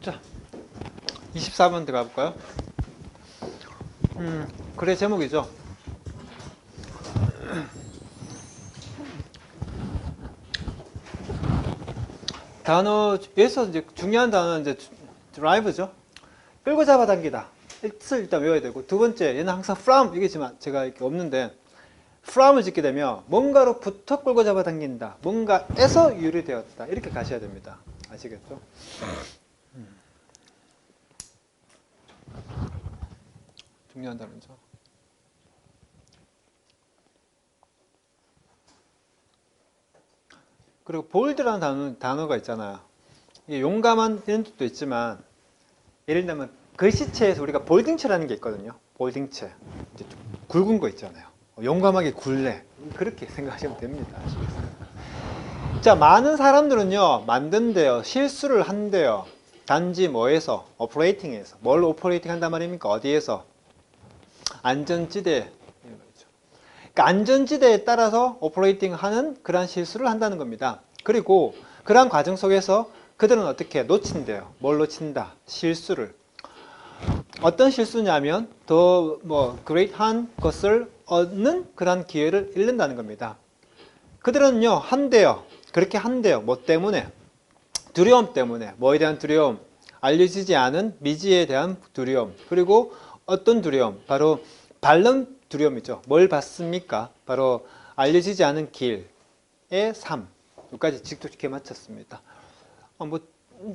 자, 24번 들어가 볼까요? 글의 제목이죠. 여기서 이제 중요한 단어는 이제 drive죠. 끌고 잡아당기다. 뜻을 일단 외워야 되고, 두 번째, 얘는 항상 from, 이게지만 제가 이렇게 없는데, from을 짓게 되면 뭔가로부터 끌고 잡아당긴다. 뭔가에서 유래되었다. 이렇게 가셔야 됩니다. 아시겠죠? 중요한 단어죠. 그리고 bold라는 단어가 있잖아요. 이게 용감한 이런 뜻도 있지만, 예를 들면 글씨체에서 우리가 볼딩체라는 게 있거든요. 볼딩체. 이제 좀 굵은 거 있잖아요. 용감하게 굴래. 그렇게 생각하시면 됩니다. 아시겠어요? 자, 많은 사람들은요, 만든대요. 실수를 한대요. 단지 뭐에서? 오퍼레이팅에서. 뭘 오퍼레이팅 한단 말입니까? 어디에서? 안전지대. 그러니까 안전지대에 따라서 오퍼레이팅 하는 그러한 실수를 한다는 겁니다. 그리고 그러한 과정 속에서 그들은 어떻게 놓친대요. 뭘 놓친다? 실수를. 어떤 실수냐면 더 그레이트한 것을 얻는 그러한 기회를 잃는다는 겁니다. 그들은요, 한대요. 그렇게 한대요. 뭐 때문에? 두려움 때문에. 뭐에 대한 두려움? 알려지지 않은 미지에 대한 두려움. 그리고 어떤 두려움? 바로 반론 두려움이죠. 뭘 받습니까? 바로 알려지지 않은 길의 삶. 여기까지 직접적게 마쳤습니다.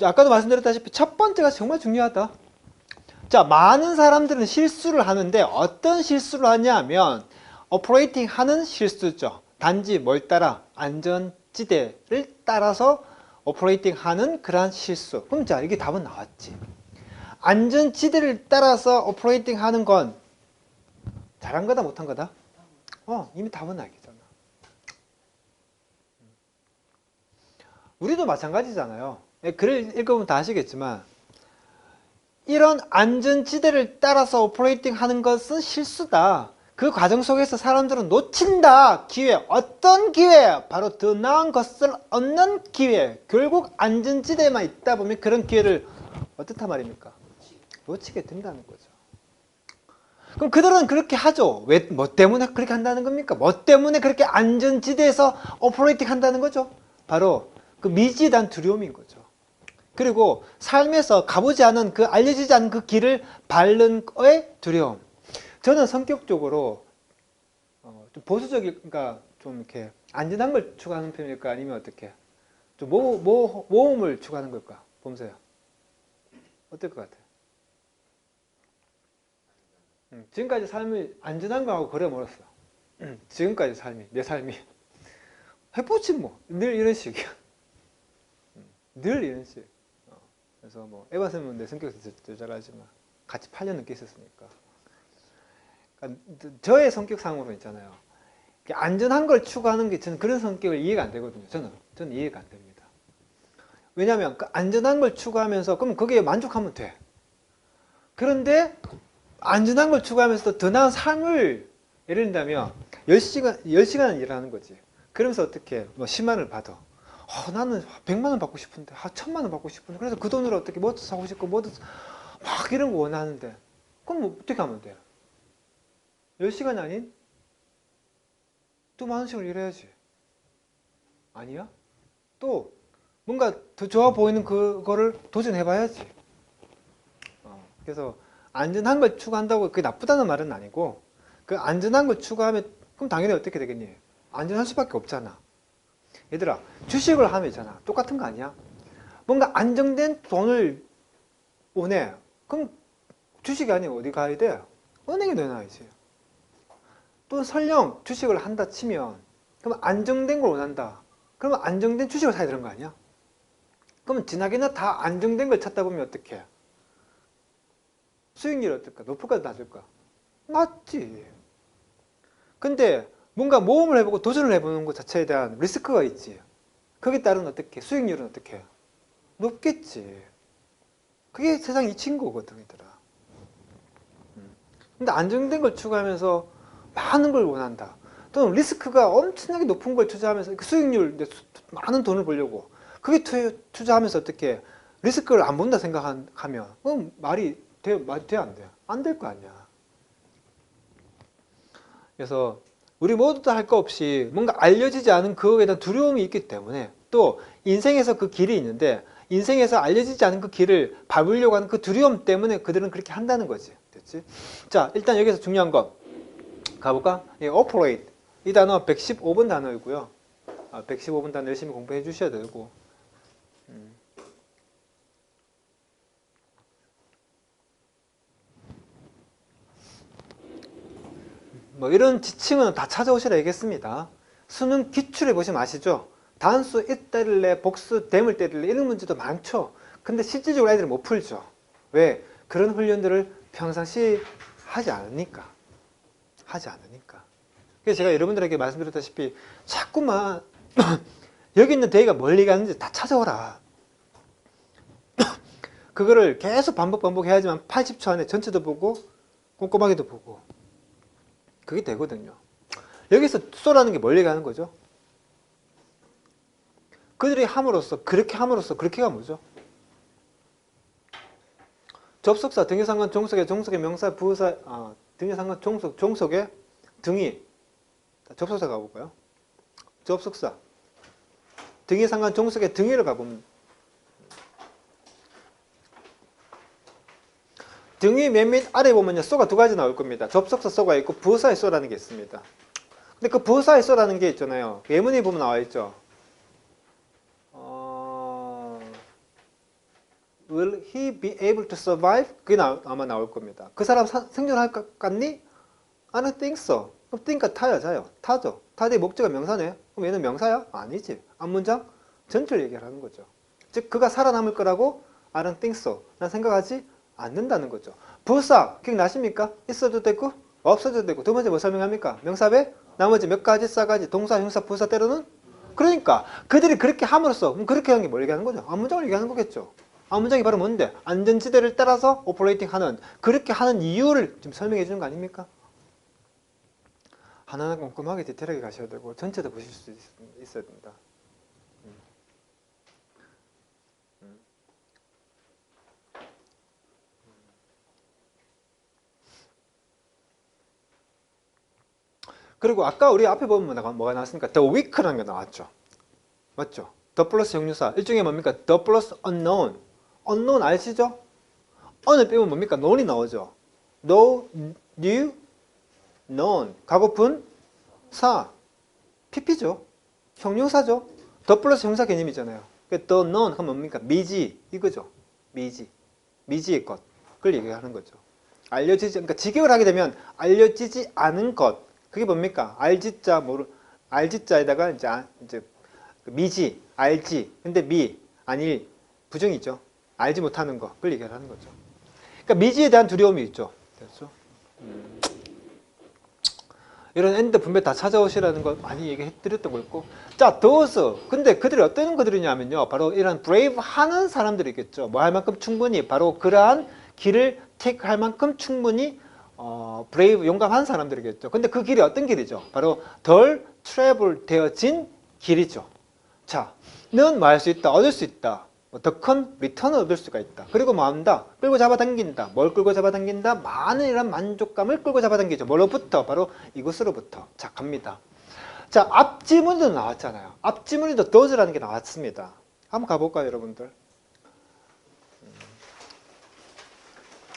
아까도 말씀드렸다시피 첫 번째가 정말 중요하다. 자, 많은 사람들은 실수를 하는데 어떤 실수를 하냐면 오퍼레이팅 하는 실수죠. 단지 뭘 따라? 안전지대를 따라서 오퍼레이팅 하는 그러한 실수. 그럼 자, 이게 답은 나왔지. 안전지대를 따라서 오퍼레이팅 하는 건 잘한 거다 못한 거다? 이미 답은 알겠잖아. 우리도 마찬가지잖아요. 글을 읽어보면 다 아시겠지만 이런 안전지대를 따라서 오퍼레이팅 하는 것은 실수다. 그 과정 속에서 사람들은 놓친다. 기회. 어떤 기회? 바로 더 나은 것을 얻는 기회. 결국 안전지대에만 있다 보면 그런 기회를 어떻단 말입니까? 놓치게 된다는 거죠. 그럼 그들은 그렇게 하죠. 뭐 때문에 그렇게 한다는 겁니까? 뭐 때문에 그렇게 안전지대에서 오퍼레이팅 한다는 거죠? 바로 그 미지에 대한 두려움인 거죠. 그리고 삶에서 가보지 않은 그 알려지지 않은 그 길을 밟는 거의 두려움. 저는 성격적으로 좀 보수적이니까 좀 이렇게 안전한 걸 추구하는 편일까 아니면 어떻게 좀 모험을 추구하는 걸까? 보세요. 어떨 것 같아요? 지금까지 삶을 안전한 거하고 그래 멀었어. 지금까지 내 삶이 해보지 뭐. 늘 이런 식이야. 늘 이런 식. 그래서 에바스는 내 성격에서 조절하지만 같이 8년 넘게 있었으니까. 그러니까 저의 성격상으로 있잖아요. 안전한 걸 추구하는 게 저는 그런 성격을 이해가 안 되거든요. 저는 이해가 안 됩니다. 왜냐하면 그 안전한 걸 추구하면서 그럼 거기에 만족하면 돼. 그런데 안전한 걸 추구하면서도 더 나은 삶을 예를 든다면 10시간 일하는 거지. 그러면서 어떻게 10만 원을 받아. 나는 100만 원 받고 싶은데 1000만 원 받고 싶은데 그래서 그 돈으로 어떻게 뭐도 사고 싶고 뭐도 막 이런 거 원하는데 그럼 어떻게 하면 돼? 10시간이 아닌? 또 만 원씩을 일해야지. 아니야? 또 뭔가 더 좋아 보이는 그거를 도전해봐야지. 그래서 안전한 걸 추구한다고 그게 나쁘다는 말은 아니고 그 안전한 걸 추구하면 그럼 당연히 어떻게 되겠니? 안전할 수밖에 없잖아. 얘들아, 주식을 하면 있잖아. 똑같은 거 아니야? 뭔가 안정된 돈을 원해. 그럼 주식이 아니고 어디 가야 돼? 은행에 넣어놔야지. 또 설령 주식을 한다 치면 그럼 안정된 걸 원한다. 그러면 안정된 주식을 사야 되는 거 아니야? 그러면 지나게나 다 안정된 걸 찾다 보면 어떡해? 수익률이 어떨까? 높을까? 낮을까? 낮지. 근데 뭔가 모험을 해보고 도전을 해보는 것 자체에 대한 리스크가 있지. 거기에 따른 어떻게? 수익률은 어떻게? 높겠지. 그게 세상 이치인 거거든, 얘들아. 근데 안정된 걸 추구하면서 많은 걸 원한다. 또는 리스크가 엄청나게 높은 걸 투자하면서 그 수익률, 많은 돈을 벌려고. 그게 투자하면서 어떻게? 리스크를 안 본다 생각하면 말이 돼 안 돼? 안 될 거 아니야. 그래서 우리 모두 다 할 거 없이 뭔가 알려지지 않은 그거에 대한 두려움이 있기 때문에 또 인생에서 그 길이 있는데 인생에서 알려지지 않은 그 길을 밟으려고 하는 그 두려움 때문에 그들은 그렇게 한다는 거지. 됐지? 자, 일단 여기서 중요한 거 가볼까? operate 이 단어 115번 단어이고요. 115번 단어 열심히 공부해 주셔야 되고 뭐 이런 지칭은 다 찾아오시라 얘기했습니다. 수능 기출에 보시면 아시죠? 단수 잇 때릴래, 복수 댐을 때릴래 이런 문제도 많죠. 근데 실질적으로 애들은 못 풀죠. 왜? 그런 훈련들을 평상시 하지 않으니까. 그래서 제가 여러분들에게 말씀드렸다시피 자꾸만 여기 있는 대의가 멀리 가는지 다 찾아오라. 그거를 계속 반복해야지만 80초 안에 전체도 보고 꼼꼼하게도 보고 그게 되거든요. 여기서 쏘라는 게 멀리 가는 거죠. 그들이 함으로써 그렇게가 뭐죠? 접속사, 등위상관, 종속의 명사, 부사, 등위상관, 종속의 등위. 접속사 가볼까요? 접속사. 등위상관, 종속의 등위를 가보면 등위 맨 밑 아래 보면요. 쏘가 두 가지 나올 겁니다. 접속사 쏘가 있고 부사의 쏘라는 게 있습니다. 근데 그 부사의 쏘라는 게 있잖아요. 예문에 보면 나와 있죠. Will he be able to survive? 그게 아마 나올 겁니다. 그 사람 생존할 것 같니? I don't think so. 그럼 think가 타야자요. 타죠. 타의 목적어 명사네. 그럼 얘는 명사야? 아니지. 앞문장 전체를 얘기하는 거죠. 즉 그가 살아남을 거라고 I don't think so. 난 생각하지 않는다는 거죠. 부사 기억나십니까? 있어도 되고 없어도 되고 두 번째 뭐 설명합니까? 명사배 나머지 몇 가지 싸가지 동사 형사 부사 때로는 그러니까 그들이 그렇게 함으로써 그럼 그렇게 하는 게 뭘 얘기하는 거죠? 앞문장을 얘기하는 거겠죠. 앞문장이 바로 뭔데? 안전지대를 따라서 오퍼레이팅 하는 그렇게 하는 이유를 좀 설명해 주는 거 아닙니까? 하나하나 꼼꼼하게 디테일하게 가셔야 되고 전체도 보실 수 있어야 된다. 그리고 아까 우리 앞에 보면 뭐가 나왔습니까? The weak라는 게 나왔죠. 맞죠? The 플러스 형용사 일종의 뭡니까? The 플러스 unknown. unknown 아시죠? 언을 빼면 뭡니까? known이 나오죠. know, knew, known. 과거분 사. PP죠. 형용사죠. The 플러스 형사 개념이잖아요. The known 하면 뭡니까? 미지 이거죠. 미지의 것. 그걸 얘기하는 거죠. 그러니까 직역을 하게 되면 알려지지 않은 것. 그게 뭡니까? 알지자에다가 이제 미지, 알지. 근데 아닐, 부정이죠. 알지 못하는 거. 그걸 얘기하는 거죠. 그러니까 미지에 대한 두려움이 있죠. 됐죠? 이런 엔드 분배 다 찾아오시라는 거 많이 얘기해 드렸던 거 있고. 자, those. 근데 그들이 어떤 그들이냐면요. 바로 이런 brave 하는 사람들이겠죠. 뭐 할 만큼 충분히, 바로 그러한 길을 take 할 만큼 충분히 브레이브, 용감한 사람들이겠죠. 근데 그 길이 어떤 길이죠? 바로 덜 트래블 되어진 길이죠. 자, 는 뭐 할 수 있다? 얻을 수 있다. 더 큰 리턴을 얻을 수가 있다. 그리고 뭐 한다? 끌고 잡아당긴다. 뭘 끌고 잡아당긴다? 많은 이런 만족감을 끌고 잡아당기죠. 뭐로부터? 바로 이것으로부터. 자, 갑니다. 자, 앞지문도 나왔잖아요. 앞지문에도 does라는 게 나왔습니다. 한번 가볼까요, 여러분들?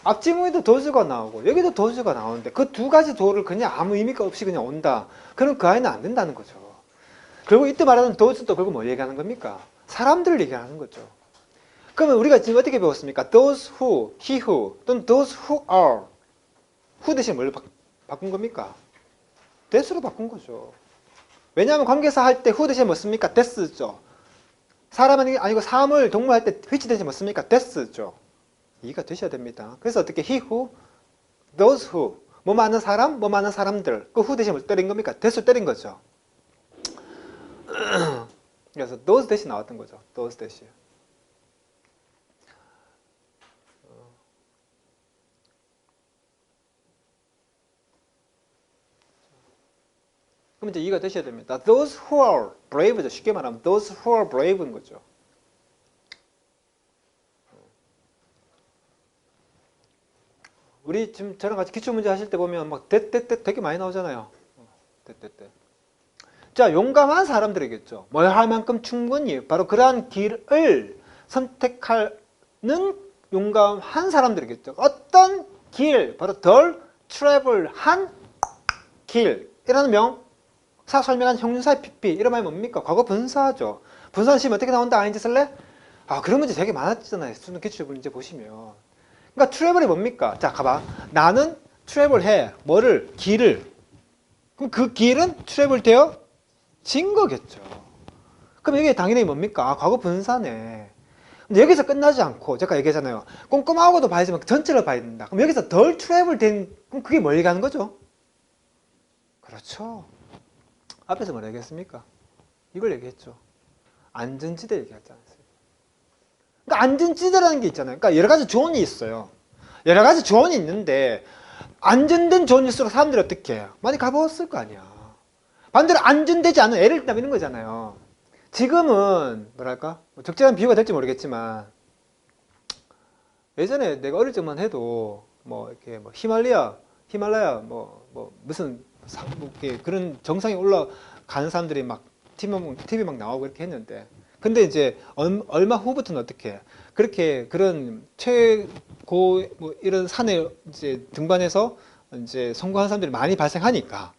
앞지문에도 does가 나오고 여기도 does가 나오는데 그 두 가지 도를 그냥 아무 의미가 없이 그냥 온다. 그럼 그 아이는 안 된다는 거죠. 결국 이때 말하는 does도 결국 뭘 얘기하는 겁니까? 사람들을 얘기하는 거죠. 그러면 우리가 지금 어떻게 배웠습니까? those who, he who, 또는 those who are. who 대신 뭘 바꾼 겁니까? that으로 바꾼 거죠. 왜냐하면 관계사 할 때 who 대신 뭐 씁니까? that죠. 사람이 아니고 사물, 동물 할 때 which 대신 뭐 씁니까? that죠. 이해가 되셔야 됩니다. 그래서 어떻게 he who, those who, 뭐 많은 사람, 뭐 많은 사람들. 그 who 대신 뭘 때린 겁니까? that을 때린 거죠. 그래서 those 대신 나왔던 거죠. those 대신. 그럼 이제 이해가 되셔야 됩니다. Those who are brave죠. 쉽게 말하면 those who are brave인 거죠. 우리 지금 저랑 같이 기출문제 하실 때 보면 막 되게 많이 나오잖아요. 자, 용감한 사람들이겠죠. 뭘 할 만큼 충분히 바로 그러한 길을 선택하는 용감한 사람들이겠죠. 어떤 길, 바로 덜 트래블한 길이라는 명사 설명한 형용사의 PP 이런 말이 뭡니까? 과거 분사죠. 분사는 시험 어떻게 나온다? ING 쓸래? 아, 그런 문제 되게 많았잖아요. 수능 기출 문제 보시면. 그러니까 트래블이 뭡니까? 자, 가봐. 나는 트래블해. 뭐를? 길을. 그럼 그 길은 트래블 되어 진 거겠죠. 그럼 이게 당연히 뭡니까? 아, 과거 분사네. 근데 여기서 끝나지 않고 제가 얘기했잖아요. 꼼꼼하고도 봐야지만 전체를 봐야 된다. 그럼 여기서 덜 트래블 된, 그럼 그게 뭘 얘기하는 거죠? 그렇죠. 앞에서 뭘 얘기했습니까? 이걸 얘기했죠. 안전지대 얘기하지 않았어요. 그러니까 안전지대라는 게 있잖아요. 그러니까 여러 가지 조언이 있어요. 여러 가지 조언이 있는데 안전된 조언일수록 사람들이 어떻게 해요? 많이 가보았을 거 아니야. 반대로 안전되지 않은 애를 딱 이런 거잖아요. 지금은 뭐랄까 적절한 비유가 될지 모르겠지만 예전에 내가 어릴 적만 해도 뭐 이렇게 뭐 히말라야 뭐 무슨 뭐 그런 정상에 올라가는 사람들이 막 TV 막 나오고 이렇게 했는데 근데 이제 얼마 후부터는 어떻게 해? 그렇게 그런 최고 뭐 이런 산에 이제 등반해서 이제 성공한 사람들이 많이 발생하니까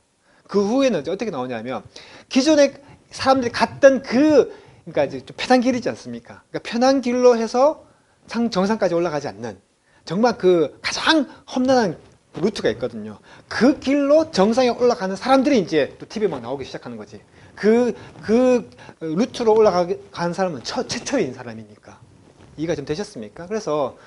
그 후에는 이제 어떻게 나오냐면 기존에 사람들이 갔던 그러니까 이제 좀 편한 길이지 않습니까? 그러니까 편한 길로 해서 정상까지 올라가지 않는 정말 그 가장 험난한 루트가 있거든요. 그 길로 정상에 올라가는 사람들이 이제 또 TV에 막 나오기 시작하는 거지. 그 루트로 올라가는 사람은 최초인 사람이니까. 이해가 좀 되셨습니까? 그래서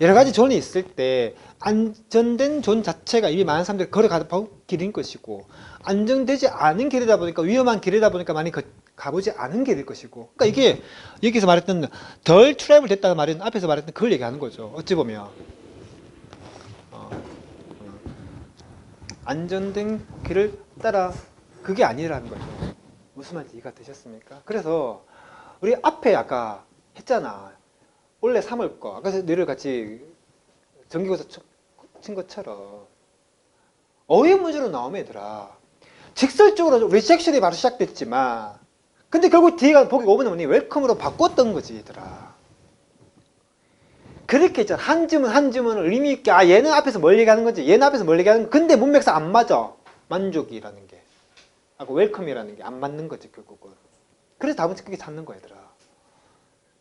여러 가지 존이 있을 때 안전된 존 자체가 이미 많은 사람들이 걸어가는 길인 것이고 안정되지 않은 길이다 보니까 위험한 길이다 보니까 많이 가보지 않은 길일 것이고 그러니까 이게 여기서 말했던 덜 트래블 됐다는 말은 앞에서 말했던 그걸 얘기하는 거죠. 어찌 보면 안전된 길을 따라 그게 아니라는 거죠. 무슨 말인지 이해가 되셨습니까? 그래서 우리 앞에 아까 했잖아. 원래 3월 거 아까 너희를 같이 전기고사 친 것처럼 어휘 문제로 나오면 얘들아 직설적으로 리젝션이 바로 시작됐지만 근데 결국 뒤가 보기 5분에 뭐니 웰컴으로 바꿨던 거지 얘들아. 그렇게 있잖아. 한 지문을 의미 있게 아 얘는 앞에서 뭘 얘기하는 건지 얘는 앞에서 뭘 얘기하는 건지 근데 문맥상 안 맞아. 만족이라는 게 하고 웰컴이라는 게 안 맞는 거지 결국은. 그래서 답은 그게 찾는 거야 얘들아.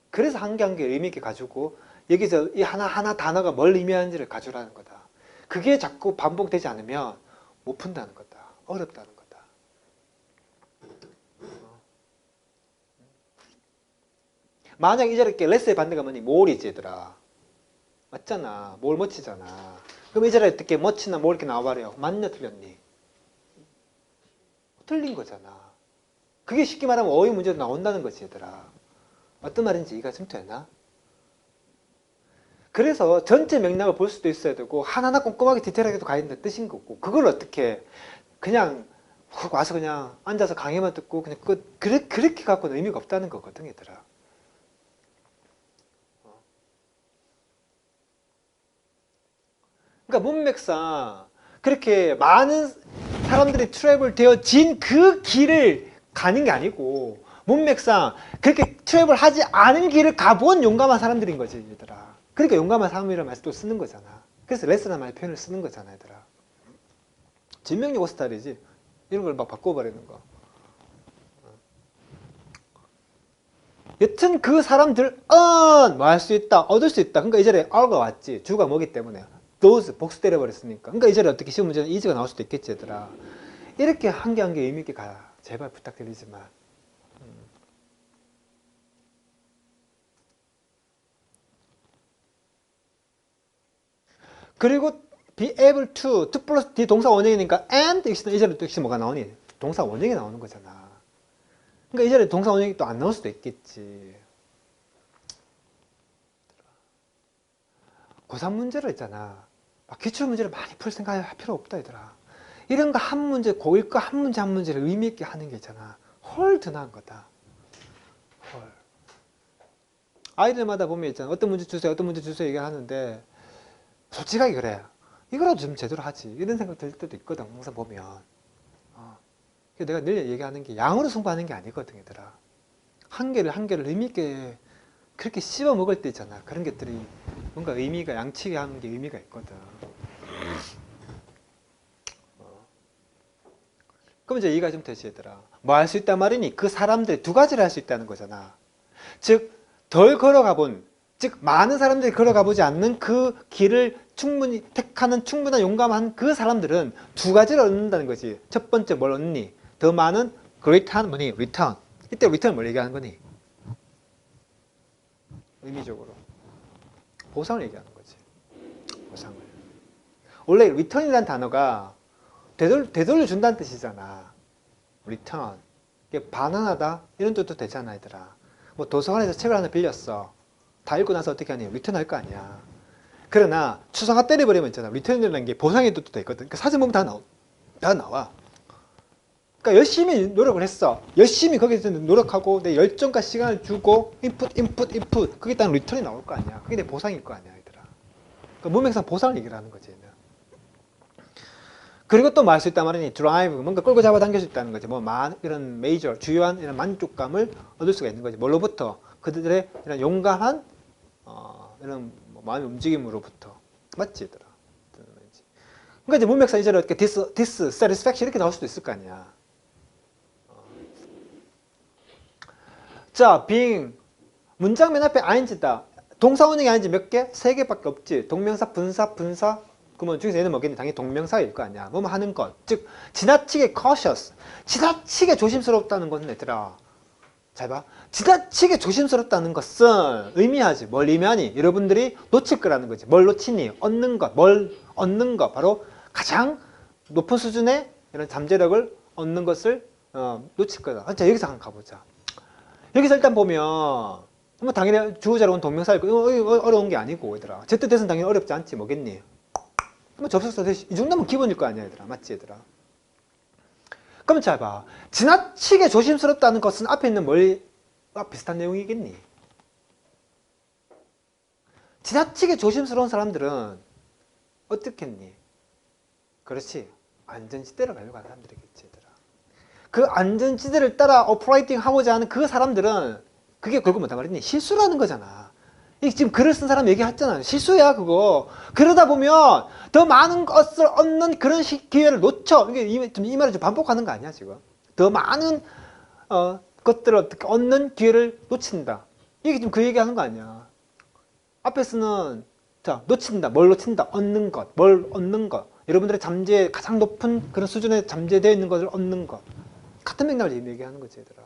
그래서 한 개 한 개 의미 있게 가지고 여기서 이 하나하나 단어가 뭘 의미하는지를 가져라는 거다. 그게 자꾸 반복되지 않으면 못 푼다는 거다. 어렵다는 거다. 만약 이 자리에 레스의 반대가 뭐니? 몰이지 얘들아. 맞잖아. 몰 멋지잖아. 그럼 이 자리에 어떻게 멋지나 몰 이렇게 나와버려. 맞냐 틀렸니? 틀린 거잖아. 그게 쉽게 말하면 어휘 문제로 나온다는 거지 얘들아. 어떤 말인지 이해가 좀 되나? 그래서 전체 맥락을 볼 수도 있어야 되고 하나하나 꼼꼼하게 디테일하게도 가야 된다는 뜻인 거고 그걸 어떻게 그냥 훅 와서 그냥 앉아서 강의만 듣고 그냥 그렇게 갖고는 의미가 없다는 거거든 얘들아. 그러니까 문맥상 그렇게 많은 사람들이 트래블 되어진 그 길을 가는 게 아니고 문맥상 그렇게 트래블 하지 않은 길을 가본 용감한 사람들인 거지 얘들아. 그러니까 용감한 사람이라는 말을 또 쓰는 거잖아. 그래서 레슨한 말 표현을 쓰는 거잖아 얘들아. 진명요고 스타일이지. 이런 걸 막 바꿔버리는 거. 여튼 그 사람들은 뭐 할 수 있다. 얻을 수 있다. 그러니까 이 자리에 are가 왔지. 주가 뭐기 때문에. those 복수 때려버렸으니까. 그러니까 이 자리에 어떻게 시험 문제는 easy가 나올 수도 있겠지 얘들아. 이렇게 한 개 한 개 의미 있게 가. 제발 부탁드리지만. 그리고 be able to 플러스 D 동사 원형이니까 and 이 자리에 또 역시 뭐가 나오니? 동사 원형이 나오는 거잖아. 그러니까 이 자리에 동사 원형이 또 안 나올 수도 있겠지. 고3 문제로 있잖아. 기출 문제를 많이 풀 생각할 필요 없다 얘들아. 이런 거 한 문제 고1 거 한 문제 한 문제를 의미 있게 하는 게 있잖아. 헐 더 나은 거다. 헐. 아이들마다 보면 있잖아. 어떤 문제 주세요 어떤 문제 주세요 얘기하는데 솔직하게 그래. 이거라도 좀 제대로 하지. 이런 생각 들 때도 있거든. 항상 보면. 내가 늘 얘기하는 게 양으로 승부하는 게 아니거든, 얘들아. 한 개를 의미 있게 그렇게 씹어 먹을 때 있잖아. 그런 것들이 뭔가 의미가 양치게 하는 게 의미가 있거든. 그럼 이제 이해가 좀 되지, 얘들아. 뭐 할 수 있단 말이니? 그 사람들이 두 가지를 할 수 있다는 거잖아. 즉, 덜 걸어가본, 즉 많은 사람들이 걸어가보지 않는 그 길을 충분히 택하는 충분한 용감한 그 사람들은 두 가지를 얻는다는 거지. 첫 번째 뭘 얻니? 더 많은 return 뭐니? return. 이때 return 뭘 얘기하는 거니? 의미적으로 보상을 얘기하는 거지. 보상을. 원래 return이라는 단어가 되돌려준다는 뜻이잖아. return. 이게 반환하다 이런 뜻도 되잖아, 얘들아. 뭐 도서관에서 책을 하나 빌렸어. 다 읽고 나서 어떻게 하니? 리턴 할 거 아니야. 그러나 추상화 때려버리면 있잖아. 리턴이라는 게 보상의 뜻도 돼 있거든. 그러니까 사진 보면 다 나와. 그러니까 열심히 노력을 했어. 열심히 거기서 노력하고 내 열정과 시간을 주고 인풋 그게 따른 리턴이 나올 거 아니야. 그게 내 보상일 거 아니야, 얘들아. 그러니까 문맥상 보상을 얘기를 하는 거지. 얘는. 그리고 또 뭐 할 수 있단 말이니? 드라이브, 뭔가 끌고 잡아당길 수 있다는 거지. 뭐 이런 메이저, 주요한 이런 만족감을 얻을 수가 있는 거지. 뭘로부터? 그들의 이런 용감한 이런 마음의 움직임으로부터. 맞지, 얘들아? 그러니까 이제 문맥상 이제는 이렇게 dissatisfaction 이렇게 나올 수도 있을 거 아니야. 자, being. 문장 맨 앞에 ing다. 동사 원형이 ing 몇 개? 3개밖에 없지. 동명사, 분사. 그러면 중에서 얘는 뭐겠니? 당연히 동명사일 거 아니야. 뭐뭐 하는 것. 즉, 지나치게 cautious. 지나치게 조심스럽다는 것은 얘들아. 잘 봐. 지나치게 조심스럽다는 것은 의미하지. 뭘 의미하니? 여러분들이 놓칠 거라는 거지. 뭘 놓치니? 얻는 것. 뭘 얻는 것. 바로 가장 높은 수준의 이런 잠재력을 얻는 것을 놓칠 거다. 자, 여기서 한번 가보자. 여기서 일단 보면 뭐 당연히 주어자로 온 동명사일 거 어려운 게 아니고 얘들아. 제뜻대서는 당연히 어렵지 않지. 뭐겠니? 뭐 접속사 이 정도면 기본일 거 아니야, 얘들아. 맞지, 얘들아? 그럼 잘 봐. 지나치게 조심스럽다는 것은 앞에 있는 비슷한 내용이겠니? 지나치게 조심스러운 사람들은 어떻겠니? 그렇지. 안전지대를 가려고 하는 사람들이겠지, 얘들아. 그 안전지대를 따라 오퍼레이팅 하고자 하는 그 사람들은 그게 결국 뭐다 말이니? 실수라는 거잖아. 지금 글을 쓴 사람 얘기했잖아. 실수야, 그거. 그러다 보면 더 많은 것을 얻는 그런 기회를 놓쳐. 이 말을 좀 반복하는 거 아니야, 지금? 더 많은 것들을 얻는 기회를 놓친다. 이게 지금 그 얘기하는 거 아니야. 앞에서는 자, 놓친다. 뭘 놓친다? 얻는 것. 뭘 얻는 것. 여러분들의 잠재 가장 높은 그런 수준에 잠재되어 있는 것을 얻는 것. 같은 맥락을 얘기하는 거지, 얘들아.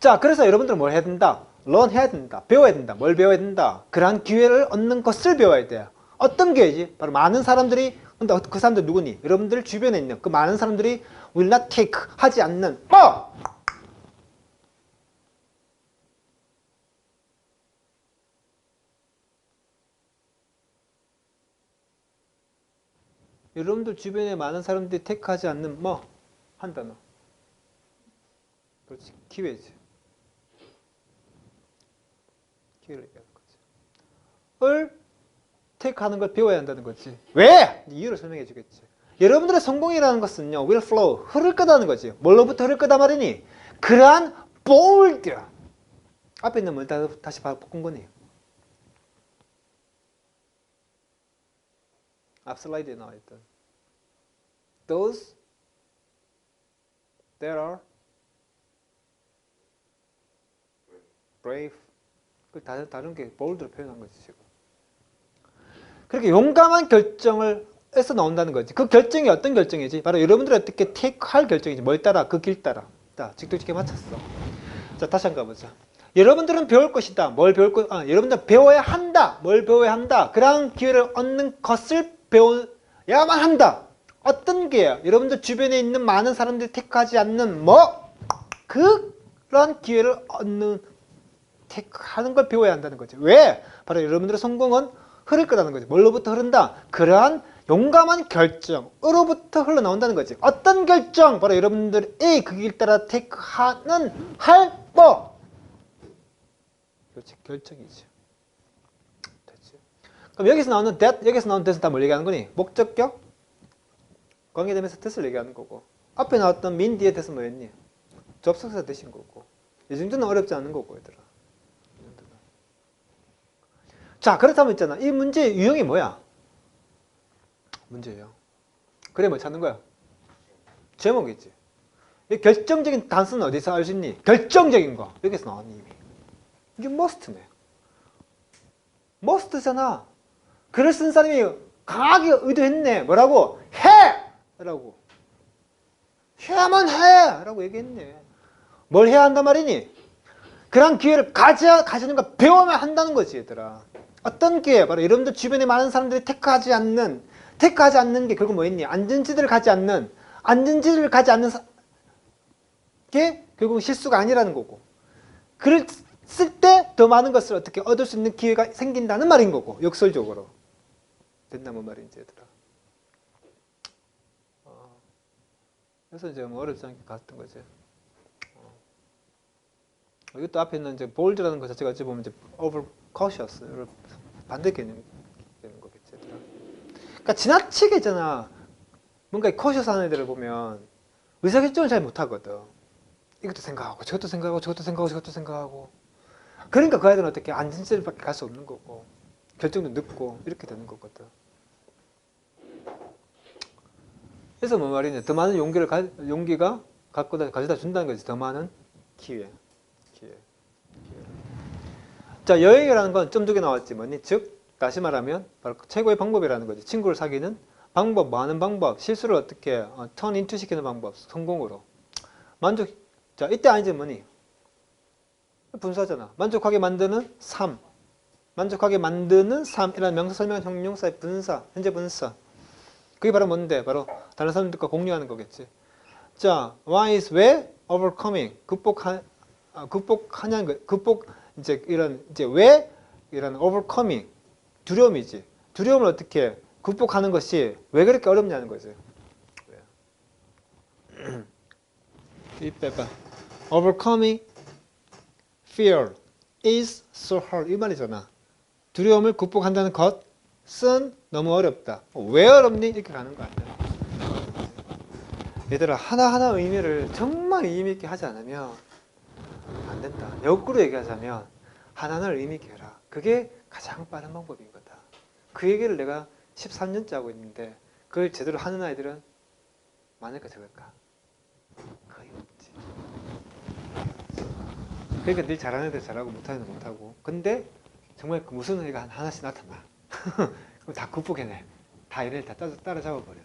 자, 그래서 여러분들은 뭘 해야 된다? learn 해야 된다. 배워야 된다. 뭘 배워야 된다? 그러한 기회를 얻는 것을 배워야 돼요. 어떤 기회지? 바로 많은 사람들이, 근데 그 사람들 누구니? 여러분들 주변에 있는 그 많은 사람들이 will not take, 하지 않는 뭐? 여러분들 주변에 많은 사람들이 택하지 않는 뭐? 한 단어. 그렇지. 기회지. 기회를 얘기하는 거지. 을 택하는 걸 배워야 한다는 거지. 왜? 이유를 설명해 주겠지. 여러분들의 성공이라는 것은요, will flow, 흐를 거다는 거지. 뭘로부터 흐를 거다 말이니? 그러한 bold. 앞에 있는 뭘 다시 바꾼 거니? 앞 슬라이드에 나와 있던 those that are brave. 그 다른 게 bold로 표현한 거지, 지금. 그렇게 용감한 결정을 해서 나온다는 거지. 그 결정이 어떤 결정이지? 바로 여러분들이 어떻게 택할 결정이지. 뭘 따라? 그 길 따라. 자, 직독직에 맞췄어. 자, 다시 한번 가보자. 여러분들은 배울 것이다. 뭘 배울 것? 여러분들은 배워야 한다. 뭘 배워야 한다. 그러한 기회를 얻는 것을 배워야만 한다. 어떤 기회야? 여러분들 주변에 있는 많은 사람들이 택하지 않는 뭐? 그런 기회를 얻는 택하는 걸 배워야 한다는 거지. 왜? 바로 여러분들의 성공은 흐를 거라는 거지. 뭘로부터 흐른다? 그러한 용감한 결정으로부터 흘러나온다는 거지. 어떤 결정? 바로 여러분들이 그 길 따라 택하는 할 뭐? 그렇지. 결정이지. 됐지. 그럼 여기서 나오는 that, 여기서 나오는 that은 다 뭘 얘기하는 거니? 목적격 관계되면서 that을 얘기하는 거고, 앞에 나왔던 mean 뒤에 that은 뭐였니? 접속사 대신 거고. 이 정도는 어렵지 않은 거고, 얘들아. 자, 그렇다면 있잖아. 이 문제의 유형이 뭐야? 문제예요. 그래, 뭐 찾는 거야? 제목이지. 이 결정적인 단서는 어디서 알 수 있니? 결정적인 거. 여기서 나왔니, 이미. 이게 must네. must잖아. 글을 쓴 사람이 강하게 의도했네. 뭐라고? 해! 라고. 해야만 해! 라고 얘기했네. 뭘 해야 한단 말이니? 그런 기회를 가지는 거 배우면 한다는 거지, 얘들아. 어떤 기회? 바로 여러분들 주변에 많은 사람들이 택하지 않는 게 결국 뭐였니? 안전지대를 가지 않는 게 결국 실수가 아니라는 거고. 글을 쓸 때 더 많은 것을 어떻게 얻을 수 있는 기회가 생긴다는 말인 거고. 역설적으로. 됐나 뭐 말인지, 얘들아. 그래서 이제 뭐 어렵지 않게 갔던 거지. 이것도 앞에 있는 이제 bold라는 것 자체가 어찌 보면 이제 over cautious, 반대 개념이 되는 거겠지. 그러니까 지나치게 있잖아. 뭔가 cautious 하는 애들을 보면 의사결정을 잘 못하거든. 이것도 생각하고 저것도 생각하고 저것도 생각하고 저것도 생각하고. 그러니까 그 아이들은 어떻게 안전지대밖에 갈 수 없는 거고 결정도 늦고 이렇게 되는 거거든. 그래서 뭐 말이냐, 더 많은 용기가 가져다 준다는 거지. 더 많은 기회. 자, 여행이라는 건 점 두 개 나왔지. 뭐니? 즉, 다시 말하면 바로 최고의 방법이라는 거지. 친구를 사귀는 방법, 많은 방법, 실수를 어떻게 turn into 시키는 방법, 성공으로. 자, 이때 아니지 뭐니? 분사잖아. 만족하게 만드는 삶. 만족하게 만드는 삶이라는 명사 설명 형용사의 분사, 현재 분사. 그게 바로 뭔데? 바로 다른 사람들과 공유하는 거겠지. 자, why is 왜 overcoming 극복하냐는 거. 이제 왜 이런 overcoming 두려움이지. 두려움을 어떻게 극복하는 것이 왜 그렇게 어렵냐는 거지. 이 빼봐. Overcoming fear is so hard. 이 말이잖아. 두려움을 극복한다는 것은 너무 어렵다. 왜 어렵니? 이렇게 가는 거 아니야. 얘들아, 하나하나 의미를 정말 의미 있게 하지 않으면 안 된다. 역으로 얘기하자면 하나하나를 의미 있게 해라. 그게 가장 빠른 방법인 거다. 그 얘기를 내가 13년째 하고 있는데 그걸 제대로 하는 아이들은 많을까 적을까? 거의 없지. 그러니까 늘 잘하는 애들 잘하고 못하는 애들 못하고. 근데 정말 무슨 애가 하나씩 나타나. 그럼 다 극복해내. 다 얘네를 다 따라잡아버려.